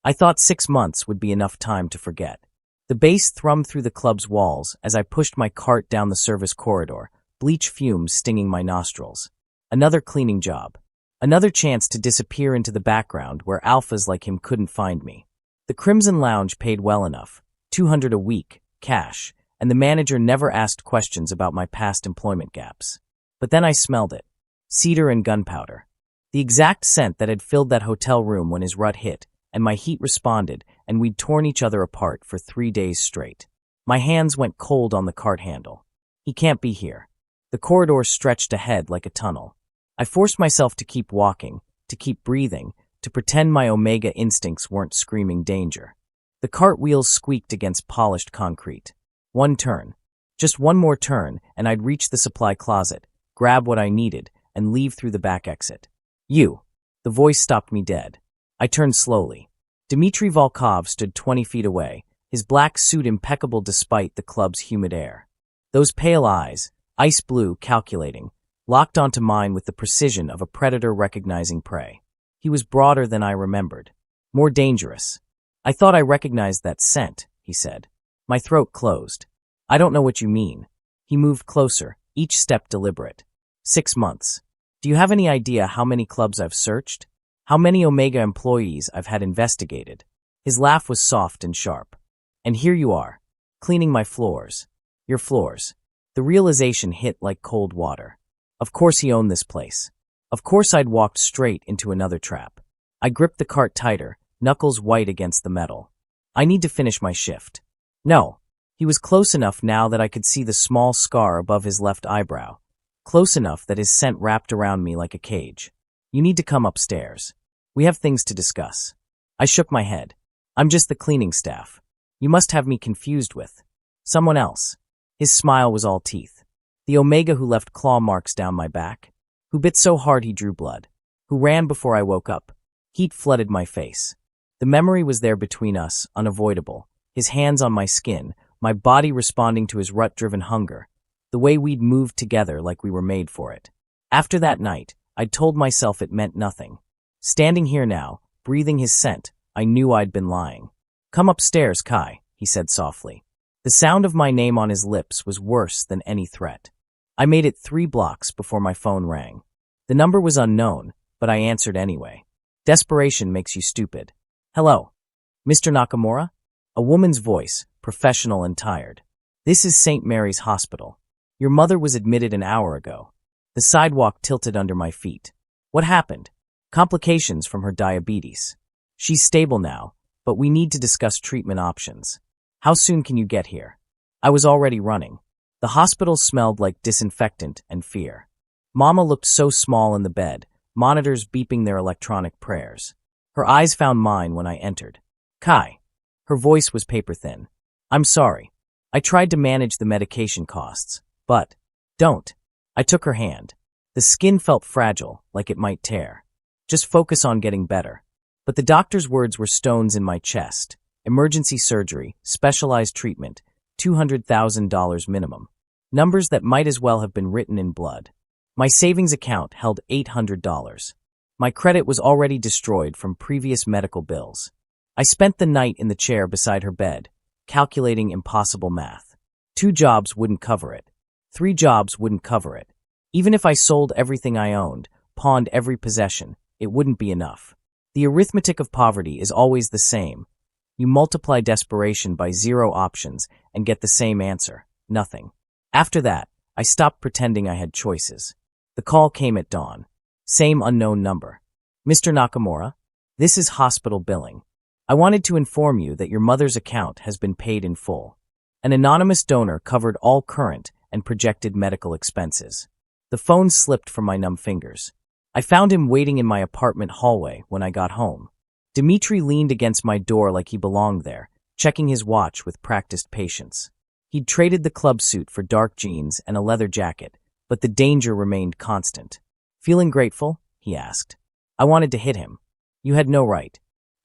I thought 6 months would be enough time to forget. The bass thrummed through the club's walls as I pushed my cart down the service corridor, bleach fumes stinging my nostrils. Another cleaning job. Another chance to disappear into the background where alphas like him couldn't find me. The Crimson Lounge paid well enough, $200 a week, cash, and the manager never asked questions about my past employment gaps. But then I smelled it. Cedar and gunpowder. The exact scent that had filled that hotel room when his rut hit, and my heat responded, and we'd torn each other apart for 3 days straight. My hands went cold on the cart handle. He can't be here. The corridor stretched ahead like a tunnel. I forced myself to keep walking, to keep breathing, to pretend my Omega instincts weren't screaming danger. The cart wheels squeaked against polished concrete. One turn. Just one more turn, and I'd reach the supply closet, grab what I needed, and leave through the back exit. You. The voice stopped me dead. I turned slowly. Dmitry Volkov stood 20 feet away, his black suit impeccable despite the club's humid air. Those pale eyes, ice blue, calculating, locked onto mine with the precision of a predator recognizing prey. He was broader than I remembered. More dangerous. I thought I recognized that scent, he said. My throat closed. I don't know what you mean. He moved closer, each step deliberate. 6 months. Do you have any idea how many clubs I've searched? How many Omega employees I've had investigated? His laugh was soft and sharp. And here you are, cleaning my floors. Your floors. The realization hit like cold water. Of course he owned this place. Of course I'd walked straight into another trap. I gripped the cart tighter, knuckles white against the metal. I need to finish my shift. No. He was close enough now that I could see the small scar above his left eyebrow. Close enough that his scent wrapped around me like a cage. You need to come upstairs. We have things to discuss. I shook my head. I'm just the cleaning staff. You must have me confused with someone else. His smile was all teeth. The Omega who left claw marks down my back, who bit so hard he drew blood, who ran before I woke up. Heat flooded my face. The memory was there between us, unavoidable, his hands on my skin, my body responding to his rut-driven hunger, the way we'd moved together like we were made for it. After that night, I'd told myself it meant nothing. Standing here now, breathing his scent, I knew I'd been lying. Come upstairs, Kai, he said softly. The sound of my name on his lips was worse than any threat. I made it 3 blocks before my phone rang. The number was unknown, but I answered anyway. Desperation makes you stupid. Hello. Mr. Nakamura? A woman's voice, professional and tired. This is St. Mary's Hospital. Your mother was admitted an hour ago. The sidewalk tilted under my feet. What happened? Complications from her diabetes. She's stable now, but we need to discuss treatment options. How soon can you get here? I was already running. The hospital smelled like disinfectant and fear. Mama looked so small in the bed, monitors beeping their electronic prayers. Her eyes found mine when I entered. Kai. Her voice was paper-thin. I'm sorry. I tried to manage the medication costs, but don't. I took her hand. The skin felt fragile, like it might tear. Just focus on getting better. But the doctor's words were stones in my chest. Emergency surgery, specialized treatment, $200,000 minimum. Numbers that might as well have been written in blood. My savings account held $800. My credit was already destroyed from previous medical bills. I spent the night in the chair beside her bed, calculating impossible math. 2 jobs wouldn't cover it. 3 jobs wouldn't cover it. Even if I sold everything I owned, pawned every possession, it wouldn't be enough. The arithmetic of poverty is always the same. You multiply desperation by 0 options and get the same answer, nothing. After that, I stopped pretending I had choices. The call came at dawn. Same unknown number. Mr. Nakamura, this is hospital billing. I wanted to inform you that your mother's account has been paid in full. An anonymous donor covered all current and projected medical expenses. The phone slipped from my numb fingers. I found him waiting in my apartment hallway when I got home. Dmitry leaned against my door like he belonged there, checking his watch with practiced patience. He'd traded the club suit for dark jeans and a leather jacket, but the danger remained constant. Feeling grateful? He asked. I wanted to hit him. You had no right.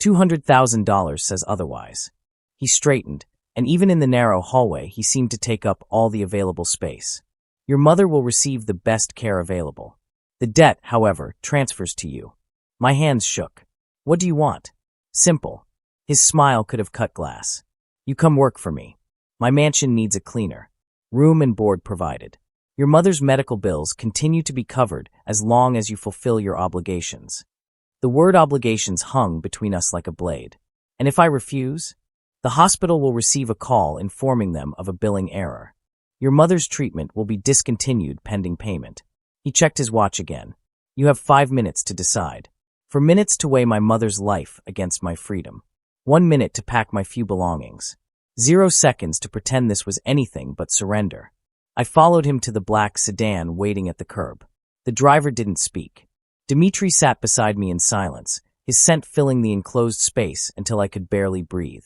$200,000 says otherwise. He straightened, and even in the narrow hallway, he seemed to take up all the available space. Your mother will receive the best care available. The debt, however, transfers to you. My hands shook. What do you want? Simple. His smile could have cut glass. You come work for me. My mansion needs a cleaner. Room and board provided. Your mother's medical bills continue to be covered as long as you fulfill your obligations. The word obligations hung between us like a blade. And if I refuse? The hospital will receive a call informing them of a billing error. Your mother's treatment will be discontinued pending payment. He checked his watch again. You have 5 minutes to decide. For minutes to weigh my mother's life against my freedom. 1 minute to pack my few belongings. 0 seconds to pretend this was anything but surrender. I followed him to the black sedan waiting at the curb. The driver didn't speak. Dmitri sat beside me in silence, his scent filling the enclosed space until I could barely breathe.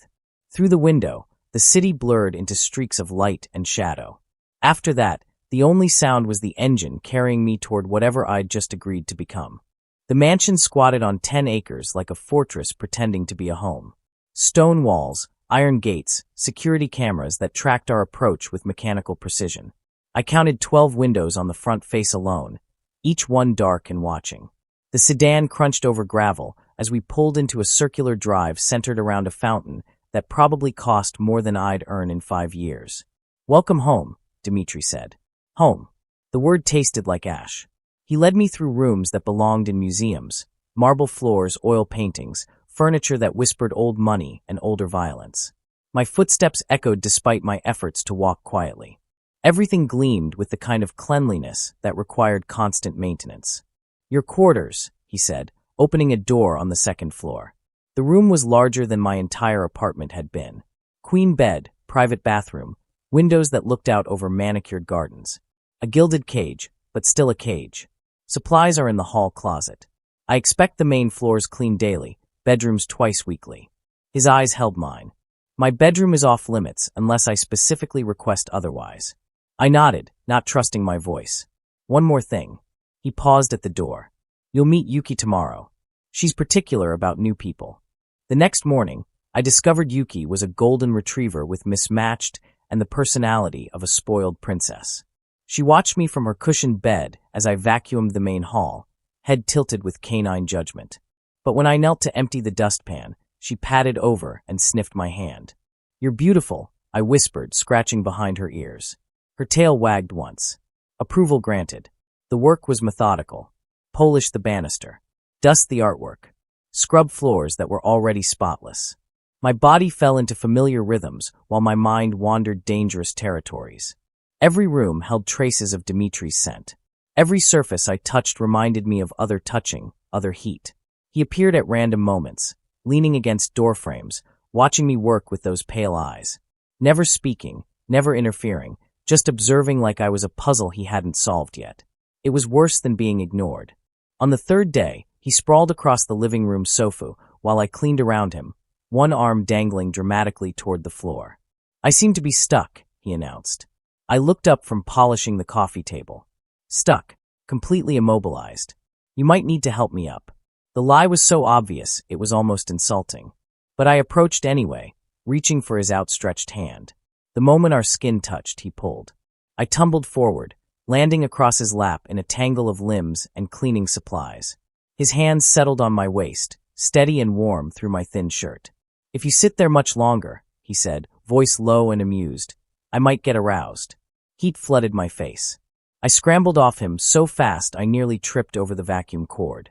Through the window, the city blurred into streaks of light and shadow. After that, the only sound was the engine carrying me toward whatever I'd just agreed to become. The mansion squatted on 10 acres like a fortress pretending to be a home. Stone walls, iron gates, security cameras that tracked our approach with mechanical precision. I counted 12 windows on the front face alone, each one dark and watching. The sedan crunched over gravel as we pulled into a circular drive centered around a fountain that probably cost more than I'd earn in 5 years. Welcome home, Dmitri said. Home. The word tasted like ash. He led me through rooms that belonged in museums, marble floors, oil paintings, furniture that whispered old money and older violence. My footsteps echoed despite my efforts to walk quietly. Everything gleamed with the kind of cleanliness that required constant maintenance. Your quarters, he said, opening a door on the 2nd floor. The room was larger than my entire apartment had been. Queen bed, private bathroom, windows that looked out over manicured gardens. A gilded cage, but still a cage. Supplies are in the hall closet. I expect the main floors cleaned daily, bedrooms twice weekly. His eyes held mine. My bedroom is off limits unless I specifically request otherwise. I nodded, not trusting my voice. One more thing. He paused at the door. You'll meet Yuki tomorrow. She's particular about new people. The next morning, I discovered Yuki was a golden retriever with mismatched and the personality of a spoiled princess. She watched me from her cushioned bed as I vacuumed the main hall, head tilted with canine judgment. But when I knelt to empty the dustpan, she patted over and sniffed my hand. You're beautiful, I whispered, scratching behind her ears. Her tail wagged once. Approval granted. The work was methodical. Polish the banister. Dust the artwork. Scrub floors that were already spotless. My body fell into familiar rhythms while my mind wandered dangerous territories. Every room held traces of Dmitri's scent. Every surface I touched reminded me of other touching, other heat. He appeared at random moments, leaning against door frames, watching me work with those pale eyes. Never speaking, never interfering, just observing like I was a puzzle he hadn't solved yet. It was worse than being ignored. On the 3rd day, he sprawled across the living room sofa while I cleaned around him, one arm dangling dramatically toward the floor. I seem to be stuck, he announced. I looked up from polishing the coffee table. Stuck, completely immobilized. You might need to help me up. The lie was so obvious, it was almost insulting. But I approached anyway, reaching for his outstretched hand. The moment our skin touched, he pulled. I tumbled forward, landing across his lap in a tangle of limbs and cleaning supplies. His hands settled on my waist, steady and warm through my thin shirt. If you sit there much longer, he said, voice low and amused, I might get aroused. Heat flooded my face. I scrambled off him so fast I nearly tripped over the vacuum cord.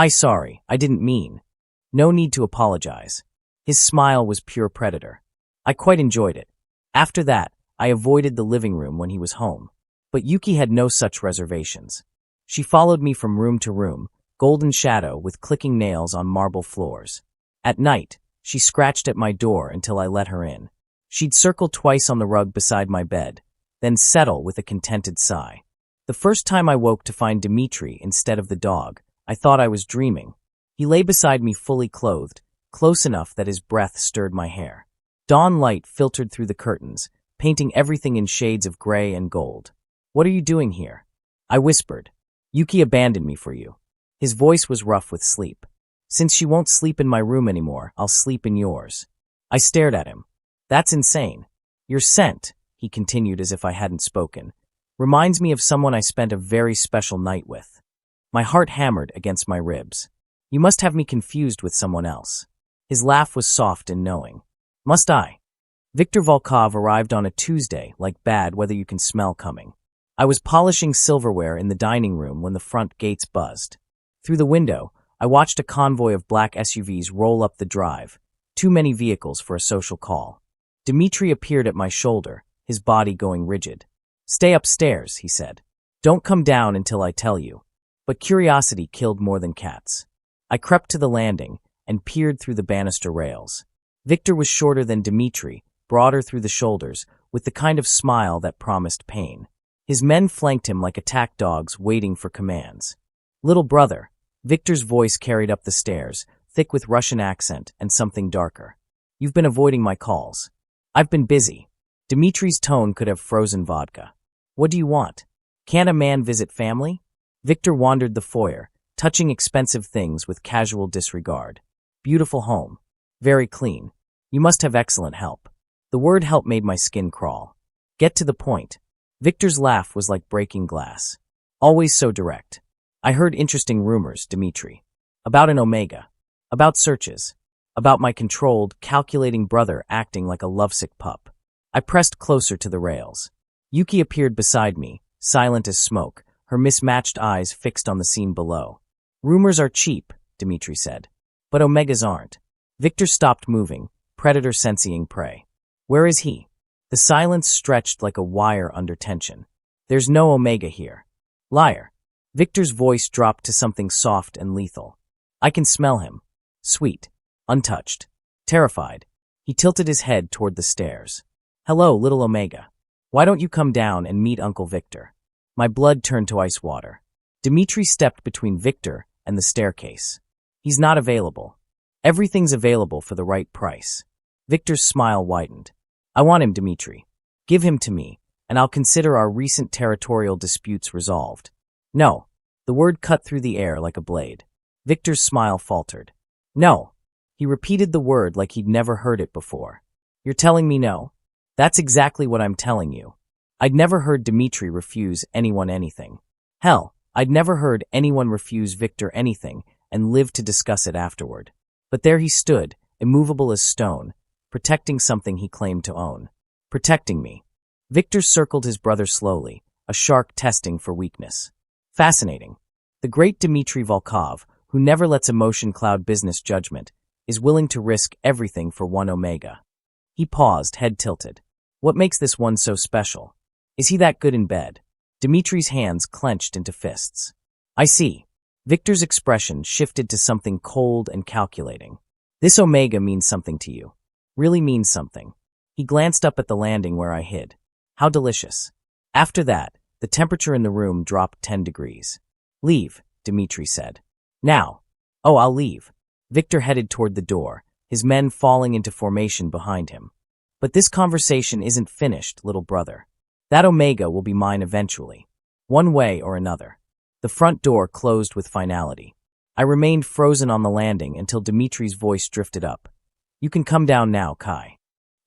Sorry, I didn't mean. No need to apologize. His smile was pure predator. I quite enjoyed it. After that, I avoided the living room when he was home. But Yuki had no such reservations. She followed me from room to room, golden shadow with clicking nails on marble floors. At night, she scratched at my door until I let her in. She'd circle twice on the rug beside my bed, then settle with a contented sigh. The first time I woke to find Dmitri instead of the dog, I thought I was dreaming. He lay beside me fully clothed, close enough that his breath stirred my hair. Dawn light filtered through the curtains, painting everything in shades of gray and gold. What are you doing here? I whispered. Yuki abandoned me for you. His voice was rough with sleep. Since she won't sleep in my room anymore, I'll sleep in yours. I stared at him. That's insane. Your scent, he continued as if I hadn't spoken, reminds me of someone I spent a very special night with. My heart hammered against my ribs. You must have me confused with someone else. His laugh was soft and knowing. Must I? Viktor Volkov arrived on a Tuesday, like bad weather you can smell coming. I was polishing silverware in the dining room when the front gates buzzed. Through the window, I watched a convoy of black SUVs roll up the drive. Too many vehicles for a social call. Dmitri appeared at my shoulder, his body going rigid. Stay upstairs, he said. Don't come down until I tell you. But curiosity killed more than cats. I crept to the landing and peered through the banister rails. Viktor was shorter than Dmitri, broader through the shoulders, with the kind of smile that promised pain. His men flanked him like attack dogs waiting for commands. Little brother, Viktor's voice carried up the stairs, thick with Russian accent and something darker. You've been avoiding my calls. I've been busy. Dmitri's tone could have frozen vodka. What do you want? Can't a man visit family? Viktor wandered the foyer, touching expensive things with casual disregard. Beautiful home. Very clean. You must have excellent help. The word help made my skin crawl. Get to the point. Viktor's laugh was like breaking glass. Always so direct. I heard interesting rumors, Dmitri. About an Omega. About searches. About my controlled, calculating brother acting like a lovesick pup. I pressed closer to the rails. Yuki appeared beside me, silent as smoke, her mismatched eyes fixed on the scene below. Rumors are cheap, Dmitri said. But Omegas aren't. Viktor stopped moving, predator sensing prey. Where is he? The silence stretched like a wire under tension. There's no Omega here. Liar. Viktor's voice dropped to something soft and lethal. I can smell him. Sweet. Untouched. Terrified. He tilted his head toward the stairs. Hello, little Omega. Why don't you come down and meet Uncle Viktor? My blood turned to ice water. Dmitri stepped between Viktor and the staircase. He's not available. Everything's available for the right price. Viktor's smile widened. I want him, Dmitri. Give him to me, and I'll consider our recent territorial disputes resolved. No. The word cut through the air like a blade. Viktor's smile faltered. No. He repeated the word like he'd never heard it before. You're telling me no? That's exactly what I'm telling you. I'd never heard Dmitri refuse anyone anything. Hell, I'd never heard anyone refuse Viktor anything and live to discuss it afterward. But there he stood, immovable as stone, protecting something he claimed to own. Protecting me. Viktor circled his brother slowly, a shark testing for weakness. Fascinating. The great Dmitri Volkov, who never lets emotion cloud business judgment, is willing to risk everything for one Omega. He paused, head tilted. What makes this one so special? Is he that good in bed? Dmitri's hands clenched into fists. I see. Viktor's expression shifted to something cold and calculating. This Omega means something to you. Really means something. He glanced up at the landing where I hid. How delicious. After that, the temperature in the room dropped 10 degrees. Leave, Dmitri said. Now. Oh, I'll leave. Viktor headed toward the door, his men falling into formation behind him. But this conversation isn't finished, little brother. That Omega will be mine eventually. One way or another. The front door closed with finality. I remained frozen on the landing until Dmitri's voice drifted up. You can come down now, Kai.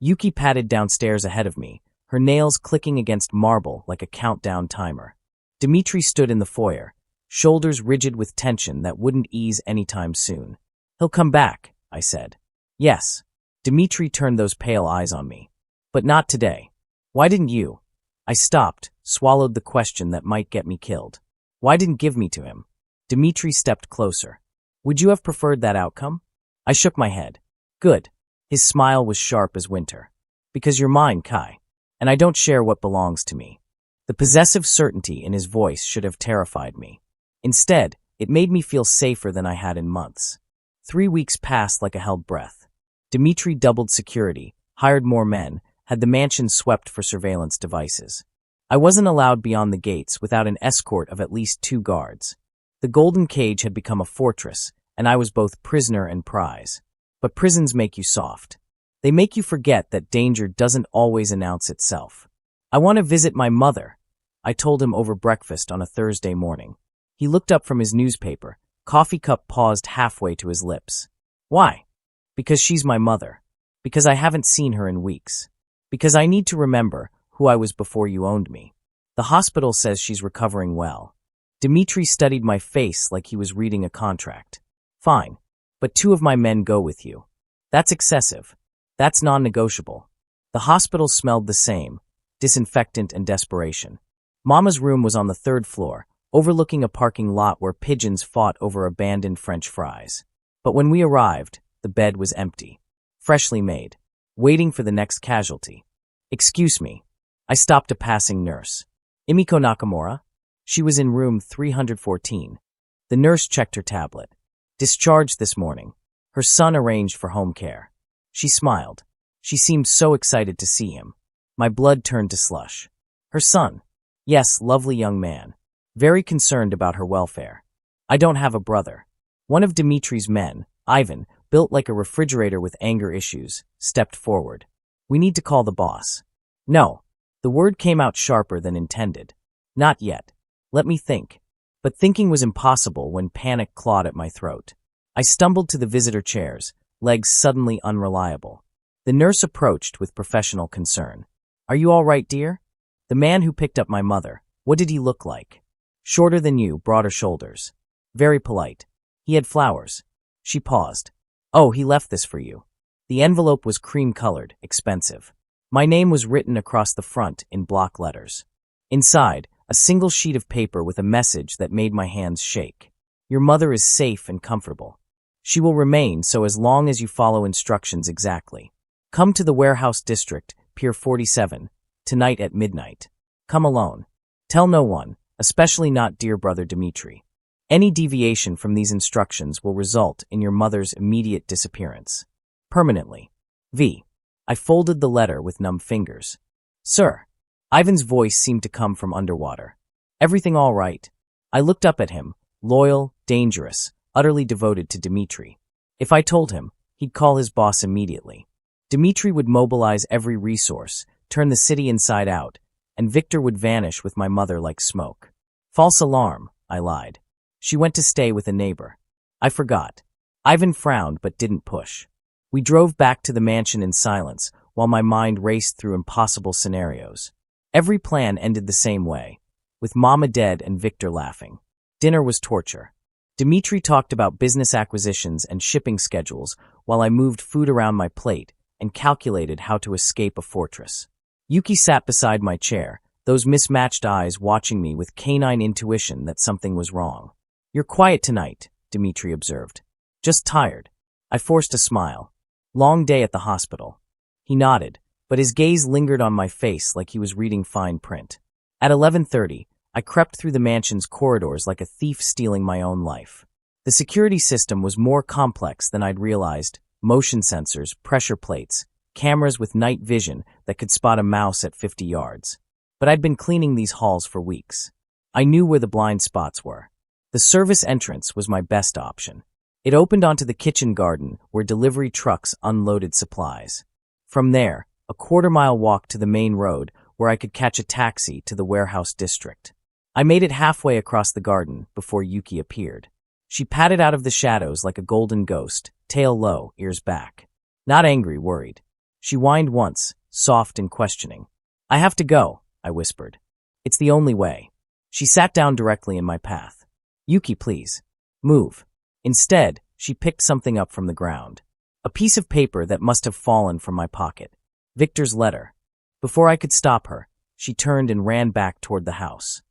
Yuki padded downstairs ahead of me, her nails clicking against marble like a countdown timer. Dmitri stood in the foyer, shoulders rigid with tension that wouldn't ease anytime soon. He'll come back, I said. Yes. Dmitri turned those pale eyes on me. But not today. Why didn't you? I stopped, swallowed the question that might get me killed. Why didn't give me to him? Dmitri stepped closer. Would you have preferred that outcome? I shook my head. Good. His smile was sharp as winter. Because you're mine, Kai. And I don't share what belongs to me. The possessive certainty in his voice should have terrified me. Instead, it made me feel safer than I had in months. 3 weeks passed like a held breath. Dmitri doubled security, hired more men, had the mansion swept for surveillance devices. I wasn't allowed beyond the gates without an escort of at least 2 guards. The golden cage had become a fortress, and I was both prisoner and prize. But prisons make you soft. They make you forget that danger doesn't always announce itself. I want to visit my mother, I told him over breakfast on a Thursday morning. He looked up from his newspaper, coffee cup paused halfway to his lips. Why? Because she's my mother. Because I haven't seen her in weeks. Because I need to remember who I was before you owned me. The hospital says she's recovering well. Dmitri studied my face like he was reading a contract. Fine, but 2 of my men go with you. That's excessive. That's non-negotiable. The hospital smelled the same, disinfectant and desperation. Mama's room was on the 3rd floor, overlooking a parking lot where pigeons fought over abandoned French fries. But when we arrived, the bed was empty, freshly made, waiting for the next casualty. Excuse me. I stopped a passing nurse. Imiko Nakamura? She was in room 314. The nurse checked her tablet. Discharged this morning. Her son arranged for home care. She smiled. She seemed so excited to see him. My blood turned to slush. Her son. Yes, lovely young man. Very concerned about her welfare. I don't have a brother. One of Dimitri's men, Ivan, built like a refrigerator with anger issues, stepped forward. We need to call the boss. No. The word came out sharper than intended. Not yet. Let me think. But thinking was impossible when panic clawed at my throat. I stumbled to the visitor chairs, legs suddenly unreliable. The nurse approached with professional concern. Are you all right, dear? The man who picked up my mother, what did he look like? Shorter than you, broader shoulders. Very polite. He had flowers. She paused. Oh, he left this for you. The envelope was cream-colored, expensive. My name was written across the front in block letters. Inside, a single sheet of paper with a message that made my hands shake. Your mother is safe and comfortable. She will remain so as long as you follow instructions exactly. Come to the warehouse district, Pier 47, tonight at midnight. Come alone. Tell no one, especially not dear brother Dimitri. Any deviation from these instructions will result in your mother's immediate disappearance. Permanently. V. I folded the letter with numb fingers. Sir. Ivan's voice seemed to come from underwater. Everything all right? I looked up at him, loyal, dangerous, utterly devoted to Dimitri. If I told him, he'd call his boss immediately. Dimitri would mobilize every resource, turn the city inside out, and Victor would vanish with my mother like smoke. False alarm, I lied. She went to stay with a neighbor. I forgot. Ivan frowned but didn't push. We drove back to the mansion in silence, while my mind raced through impossible scenarios. Every plan ended the same way, with Mama dead and Victor laughing. Dinner was torture. Dimitri talked about business acquisitions and shipping schedules while I moved food around my plate and calculated how to escape a fortress. Yuki sat beside my chair, those mismatched eyes watching me with canine intuition that something was wrong. You're quiet tonight, Dimitri observed. Just tired. I forced a smile. Long day at the hospital. He nodded, but his gaze lingered on my face like he was reading fine print. At 11:30, I crept through the mansion's corridors like a thief stealing my own life. The security system was more complex than I'd realized. Motion sensors, pressure plates, cameras with night vision that could spot a mouse at 50 yards. But I'd been cleaning these halls for weeks. I knew where the blind spots were. The service entrance was my best option. It opened onto the kitchen garden where delivery trucks unloaded supplies. From there, a quarter-mile walk to the main road where I could catch a taxi to the warehouse district. I made it halfway across the garden before Yuki appeared. She padded out of the shadows like a golden ghost, tail low, ears back. Not angry, worried. She whined once, soft and questioning. I have to go, I whispered. It's the only way. She sat down directly in my path. Yuki, please. Move. Instead, she picked something up from the ground. A piece of paper that must have fallen from my pocket. Victor's letter. Before I could stop her, she turned and ran back toward the house.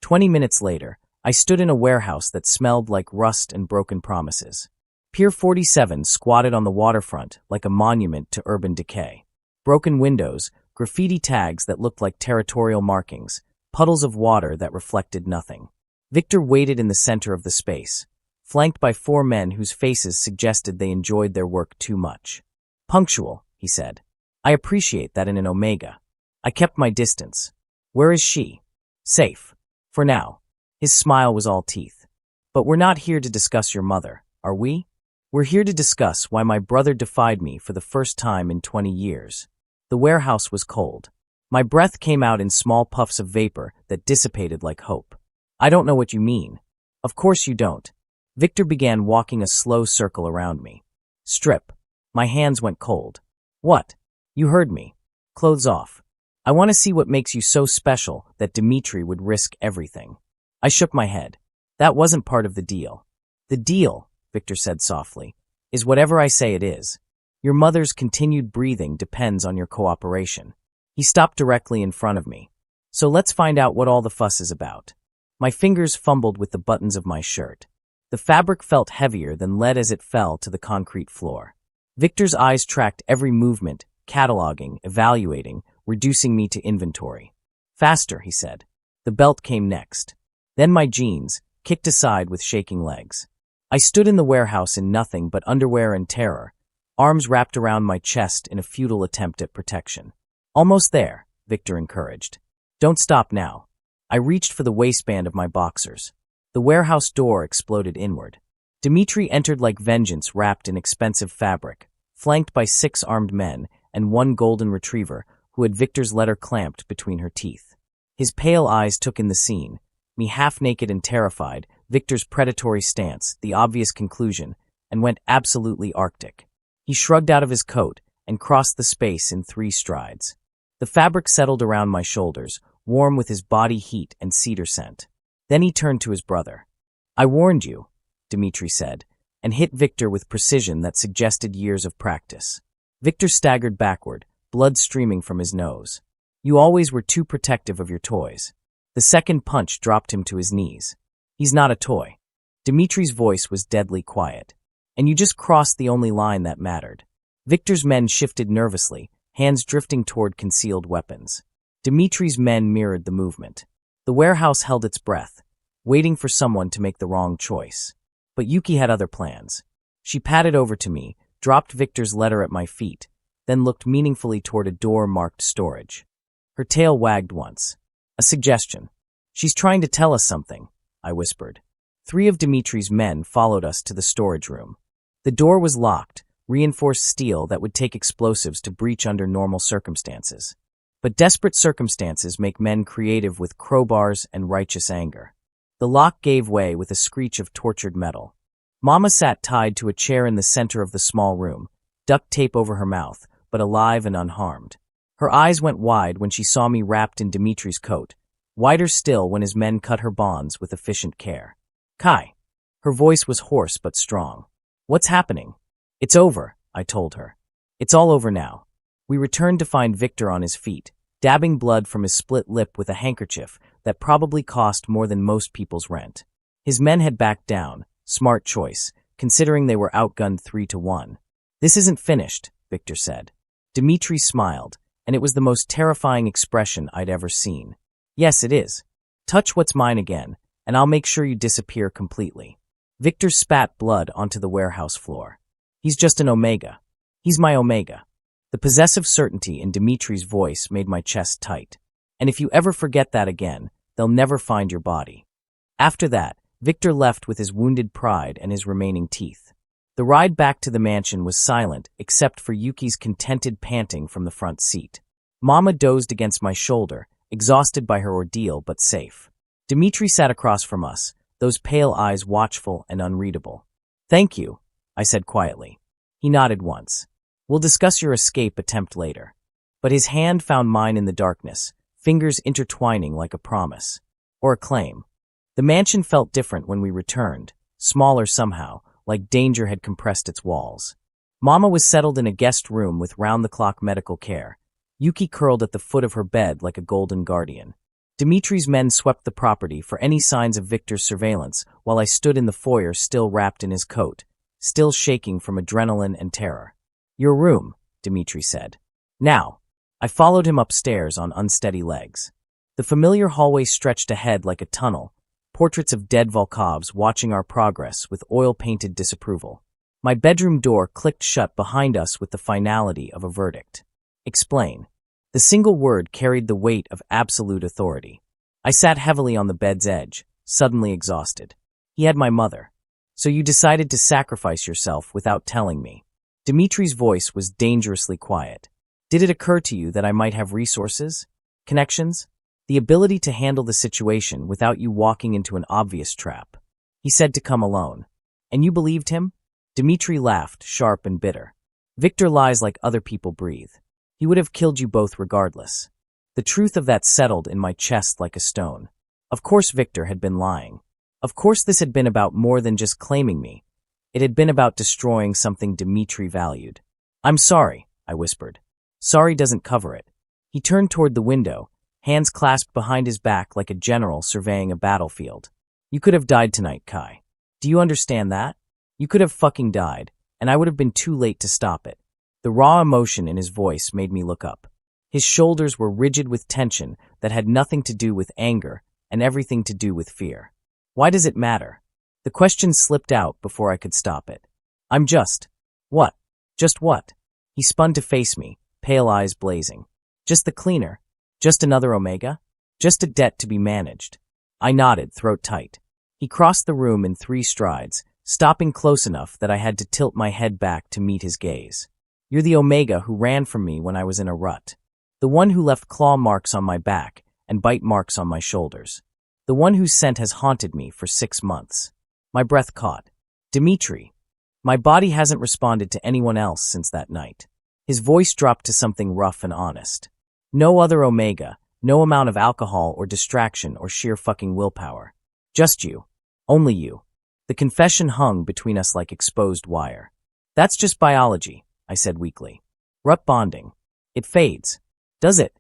20 minutes later, I stood in a warehouse that smelled like rust and broken promises. Pier 47 squatted on the waterfront like a monument to urban decay. Broken windows, graffiti tags that looked like territorial markings, puddles of water that reflected nothing. Victor waited in the center of the space, flanked by 4 men whose faces suggested they enjoyed their work too much. Punctual, he said. I appreciate that in an Omega. I kept my distance. Where is she? Safe. For now. His smile was all teeth. But we're not here to discuss your mother, are we? We're here to discuss why my brother defied me for the first time in 20 years. The warehouse was cold. My breath came out in small puffs of vapor that dissipated like hope. I don't know what you mean. Of course you don't. Victor began walking a slow circle around me. Strip. My hands went cold. What? You heard me. Clothes off. I want to see what makes you so special that Dimitri would risk everything. I shook my head. That wasn't part of the deal. The deal, Victor said softly, is whatever I say it is. Your mother's continued breathing depends on your cooperation. He stopped directly in front of me. So let's find out what all the fuss is about. My fingers fumbled with the buttons of my shirt. The fabric felt heavier than lead as it fell to the concrete floor. Victor's eyes tracked every movement, cataloging, evaluating, reducing me to inventory. Faster, he said. The belt came next. Then my jeans, kicked aside with shaking legs. I stood in the warehouse in nothing but underwear and terror, arms wrapped around my chest in a futile attempt at protection. Almost there, Victor encouraged. Don't stop now. I reached for the waistband of my boxers. The warehouse door exploded inward. Dmitri entered like vengeance wrapped in expensive fabric, flanked by 6 armed men and 1 golden retriever who had Victor's letter clamped between her teeth. His pale eyes took in the scene, me half-naked and terrified, Victor's predatory stance, the obvious conclusion, and went absolutely arctic. He shrugged out of his coat and crossed the space in 3 strides. The fabric settled around my shoulders, warm with his body heat and cedar scent. Then he turned to his brother. I warned you, Dmitri said, and hit Victor with precision that suggested years of practice. Victor staggered backward, blood streaming from his nose. You always were too protective of your toys. The second punch dropped him to his knees. He's not a toy. Dmitri's voice was deadly quiet. And you just crossed the only line that mattered. Victor's men shifted nervously, hands drifting toward concealed weapons. Dmitri's men mirrored the movement. The warehouse held its breath, waiting for someone to make the wrong choice. But Yuki had other plans. She padded over to me, dropped Victor's letter at my feet, then looked meaningfully toward a door marked storage. Her tail wagged once. A suggestion. She's trying to tell us something, I whispered. 3 of Dmitri's men followed us to the storage room. The door was locked, reinforced steel that would take explosives to breach under normal circumstances. But desperate circumstances make men creative with crowbars and righteous anger. The lock gave way with a screech of tortured metal. Mama sat tied to a chair in the center of the small room, duct tape over her mouth, but alive and unharmed. Her eyes went wide when she saw me wrapped in Dmitri's coat, wider still when his men cut her bonds with efficient care. Kai. Her voice was hoarse but strong. What's happening? It's over, I told her. It's all over now. We returned to find Victor on his feet, dabbing blood from his split lip with a handkerchief that probably cost more than most people's rent. His men had backed down, smart choice, considering they were outgunned 3-1. This isn't finished, Victor said. Dmitri smiled, and it was the most terrifying expression I'd ever seen. Yes, it is. Touch what's mine again, and I'll make sure you disappear completely. Victor spat blood onto the warehouse floor. He's just an Omega. He's my Omega. The possessive certainty in Dmitri's voice made my chest tight. And if you ever forget that again, they'll never find your body. After that, Victor left with his wounded pride and his remaining teeth. The ride back to the mansion was silent except for Yuki's contented panting from the front seat. Mama dozed against my shoulder, exhausted by her ordeal but safe. Dmitri sat across from us, those pale eyes watchful and unreadable. Thank you, I said quietly. He nodded once. We'll discuss your escape attempt later. But his hand found mine in the darkness, fingers intertwining like a promise. Or a claim. The mansion felt different when we returned, smaller somehow, like danger had compressed its walls. Mama was settled in a guest room with round-the-clock medical care. Yuki curled at the foot of her bed like a golden guardian. Dmitri's men swept the property for any signs of Victor's surveillance while I stood in the foyer still wrapped in his coat, still shaking from adrenaline and terror. Your room, Dmitri said. Now. I followed him upstairs on unsteady legs. The familiar hallway stretched ahead like a tunnel, portraits of dead Volkovs watching our progress with oil-painted disapproval. My bedroom door clicked shut behind us with the finality of a verdict. Explain. The single word carried the weight of absolute authority. I sat heavily on the bed's edge, suddenly exhausted. He had my mother. So you decided to sacrifice yourself without telling me. Dmitri's voice was dangerously quiet. Did it occur to you that I might have resources? Connections? The ability to handle the situation without you walking into an obvious trap. He said to come alone. And you believed him? Dmitri laughed, sharp and bitter. Victor lies like other people breathe. He would have killed you both regardless. The truth of that settled in my chest like a stone. Of course Victor had been lying. Of course this had been about more than just claiming me. It had been about destroying something Dmitri valued. I'm sorry, I whispered. Sorry doesn't cover it. He turned toward the window, hands clasped behind his back like a general surveying a battlefield. You could have died tonight, Kai. Do you understand that? You could have fucking died, and I would have been too late to stop it. The raw emotion in his voice made me look up. His shoulders were rigid with tension that had nothing to do with anger and everything to do with fear. Why does it matter? The question slipped out before I could stop it. I'm just... What? Just what? He spun to face me, pale eyes blazing. Just the cleaner? Just another Omega? Just a debt to be managed? I nodded, throat tight. He crossed the room in 3 strides, stopping close enough that I had to tilt my head back to meet his gaze. You're the Omega who ran from me when I was in a rut. The one who left claw marks on my back and bite marks on my shoulders. The one whose scent has haunted me for 6 months. My breath caught. Dimitri. My body hasn't responded to anyone else since that night. His voice dropped to something rough and honest. No other Omega, no amount of alcohol or distraction or sheer fucking willpower. Just you. Only you. The confession hung between us like exposed wire. That's just biology, I said weakly. Rut bonding. It fades. Does it?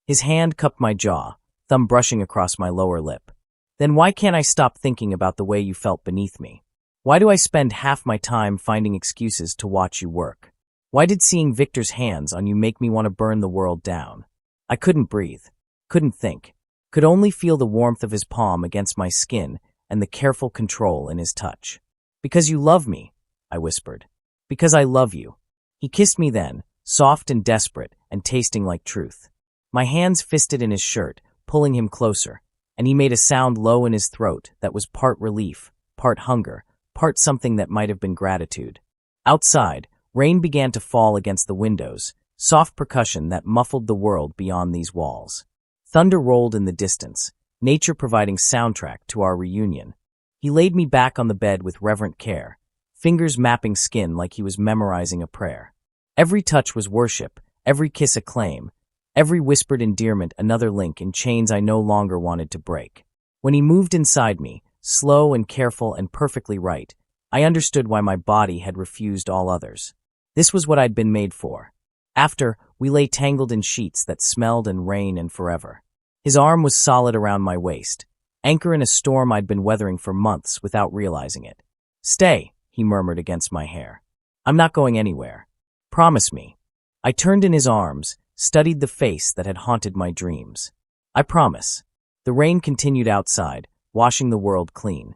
His hand cupped my jaw, thumb brushing across my lower lip. Then why can't I stop thinking about the way you felt beneath me? Why do I spend half my time finding excuses to watch you work? Why did seeing Victor's hands on you make me want to burn the world down? I couldn't breathe, couldn't think, could only feel the warmth of his palm against my skin and the careful control in his touch. Because you love me, I whispered. Because I love you. He kissed me then, soft and desperate and tasting like truth. My hands fisted in his shirt, pulling him closer, and he made a sound low in his throat that was part relief, part hunger, part something that might have been gratitude. Outside, rain began to fall against the windows, soft percussion that muffled the world beyond these walls. Thunder rolled in the distance, nature providing soundtrack to our reunion. He laid me back on the bed with reverent care, fingers mapping skin like he was memorizing a prayer. Every touch was worship, every kiss a claim, every whispered endearment another link in chains I no longer wanted to break. When he moved inside me, slow and careful and perfectly right, I understood why my body had refused all others. This was what I'd been made for. After, we lay tangled in sheets that smelled and rain and forever. His arm was solid around my waist, anchor in a storm I'd been weathering for months without realizing it. Stay, he murmured against my hair. I'm not going anywhere. Promise me. I turned in his arms, studied the face that had haunted my dreams. I promise. The rain continued outside, washing the world clean.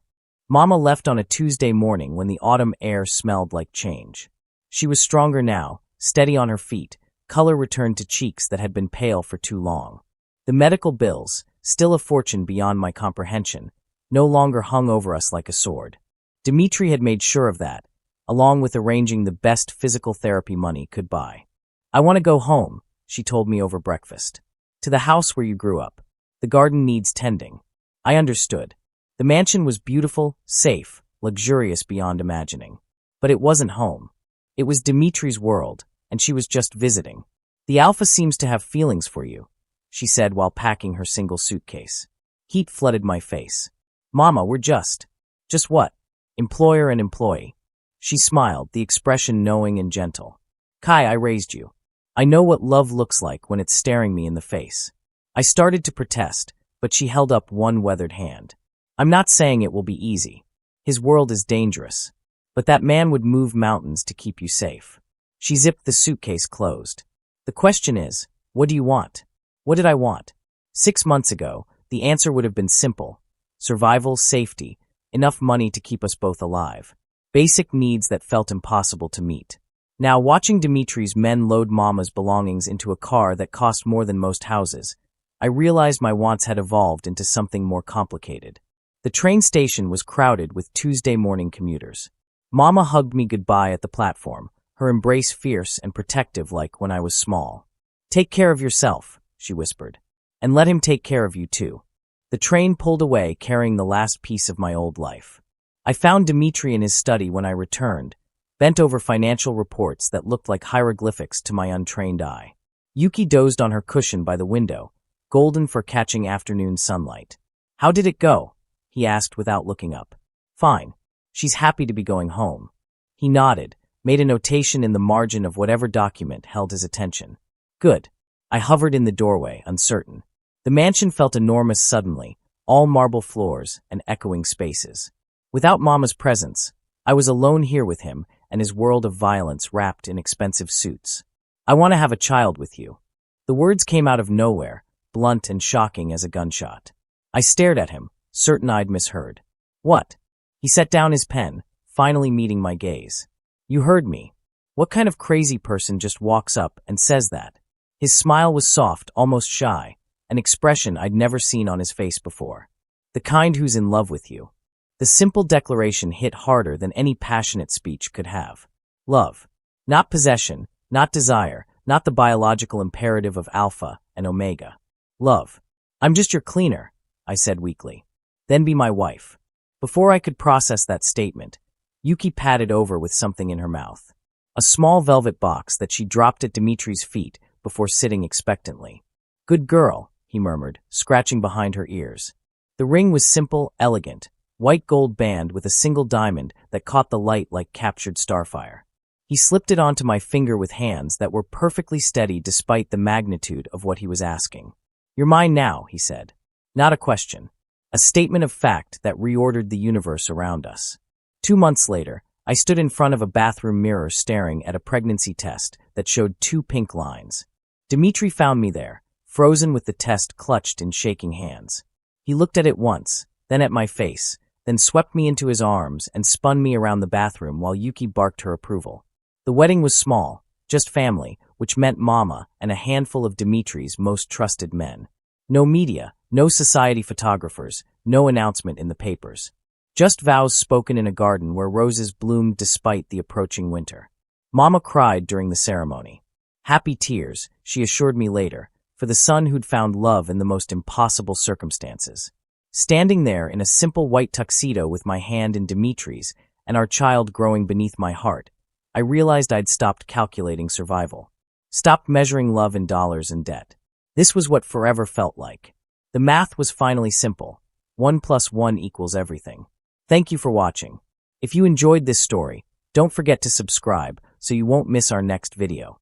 Mama left on a Tuesday morning when the autumn air smelled like change. She was stronger now, steady on her feet, color returned to cheeks that had been pale for too long. The medical bills, still a fortune beyond my comprehension, no longer hung over us like a sword. Dimitri had made sure of that, along with arranging the best physical therapy money could buy. I want to go home, she told me over breakfast. To the house where you grew up. The garden needs tending. I understood. The mansion was beautiful, safe, luxurious beyond imagining. But it wasn't home. It was Dimitri's world, and she was just visiting. The Alpha seems to have feelings for you, she said while packing her single suitcase. Heat flooded my face. Mama, we're just what? Employer and employee. She smiled, the expression knowing and gentle. Kai, I raised you. I know what love looks like when it's staring me in the face. I started to protest, but she held up one weathered hand. I'm not saying it will be easy. His world is dangerous. But that man would move mountains to keep you safe. She zipped the suitcase closed. The question is, what do you want? What did I want? 6 months ago, the answer would have been simple. Survival, safety, enough money to keep us both alive. Basic needs that felt impossible to meet. Now, watching Dimitri's men load Mama's belongings into a car that cost more than most houses, I realized my wants had evolved into something more complicated. The train station was crowded with Tuesday morning commuters. Mama hugged me goodbye at the platform, her embrace fierce and protective like when I was small. Take care of yourself, she whispered, and let him take care of you too. The train pulled away carrying the last piece of my old life. I found Dimitri in his study when I returned, bent over financial reports that looked like hieroglyphics to my untrained eye. Yuki dozed on her cushion by the window, golden for catching afternoon sunlight. How did it go? He asked without looking up. Fine. She's happy to be going home. He nodded, made a notation in the margin of whatever document held his attention. Good. I hovered in the doorway, uncertain. The mansion felt enormous suddenly, all marble floors and echoing spaces. Without Mama's presence, I was alone here with him and his world of violence wrapped in expensive suits. I want to have a child with you. The words came out of nowhere, blunt and shocking as a gunshot. I stared at him, certain I'd misheard. What? He set down his pen, finally meeting my gaze. You heard me. What kind of crazy person just walks up and says that? His smile was soft, almost shy, an expression I'd never seen on his face before. The kind who's in love with you. The simple declaration hit harder than any passionate speech could have. Love. Not possession, not desire, not the biological imperative of alpha and omega. Love. I'm just your cleaner, I said weakly. Then be my wife. Before I could process that statement, Yuki patted over with something in her mouth. A small velvet box that she dropped at Dimitri's feet before sitting expectantly. Good girl, he murmured, scratching behind her ears. The ring was simple, elegant, white gold band with a single diamond that caught the light like captured starfire. He slipped it onto my finger with hands that were perfectly steady despite the magnitude of what he was asking. You're mine now, he said. Not a question. A statement of fact that reordered the universe around us. 2 months later, I stood in front of a bathroom mirror staring at a pregnancy test that showed 2 pink lines. Dimitri found me there, frozen with the test clutched in shaking hands. He looked at it once, then at my face, then swept me into his arms and spun me around the bathroom while Yuki barked her approval. The wedding was small, just family, which meant Mama and a handful of Dimitri's most trusted men. No media, no society photographers, no announcement in the papers. Just vows spoken in a garden where roses bloomed despite the approaching winter. Mama cried during the ceremony. Happy tears, she assured me later, for the son who'd found love in the most impossible circumstances. Standing there in a simple white tuxedo with my hand in Dimitri's and our child growing beneath my heart, I realized I'd stopped calculating survival. Stopped measuring love in dollars and debt. This was what forever felt like. The math was finally simple. 1 + 1 = everything. Thank you for watching. If you enjoyed this story, don't forget to subscribe so you won't miss our next video.